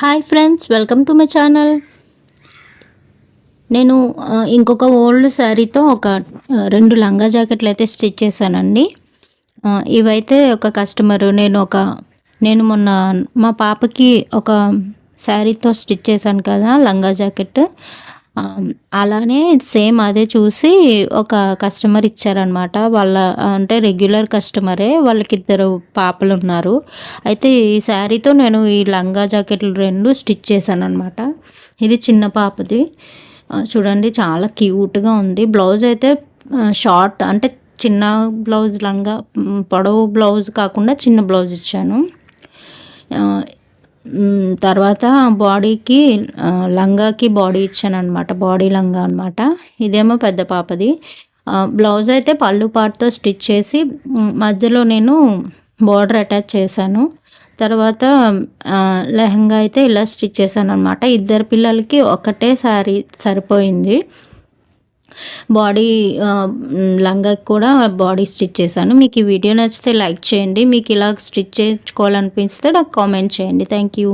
Hi friends, welcome to my channel. నేను ఇంకొక old శారీతో ఒక 2 లంగా జాకెట్లు అయితే స్టిచ్ చేశానండి. ఇవైతే ఒక కస్టమరు నేను మొన్న మా పాపకి ఒక శారీతో స్టిచ్ చేశాను కదా లంగా జాకెట్. అలానే సేమ్ అదే చూసి ఒక కస్టమర్ ఇచ్చారనమాట. అంటే రెగ్యులర్ కస్టమరే, వాళ్ళకిద్దరు పాపలు ఉన్నారు. అయితే ఈ శారీతో నేను ఈ లంగా జాకెట్లు 2 స్టిచ్ చేశాను అనమాట. ఇది చిన్న పాపది. చూడండి చాలా క్యూట్గా ఉంది. బ్లౌజ్ అయితే షార్ట్, అంటే చిన్న బ్లౌజ్, లంగా పొడవు బ్లౌజ్ కాకుండా చిన్న బ్లౌజ్ ఇచ్చాను. తర్వాత బాడీకి లంగాకి బాడీ ఇచ్చాను అనమాట, బాడీ లంగా అనమాట. ఇదేమో పెద్ద పాపది. బ్లౌజ్ అయితే పళ్ళు పాటుతో స్టిచ్ చేసి మధ్యలో నేను బార్డర్ అటాచ్ చేశాను. తర్వాత లెహంగా అయితే ఇలా స్టిచ్ చేశాను అనమాట. ఇద్దరు పిల్లలకి ఒకటే శారీ సరిపోయింది. బాడీ లంగాకి కూడా బాడీ స్టిచ్ చేశాను. మీకు ఈ వీడియో నచ్చితే లైక్ చేయండి. మీకు ఇలా స్టిచ్ చేయించుకోవాలనిపిస్తే నాకు కామెంట్ చేయండి. Thank you.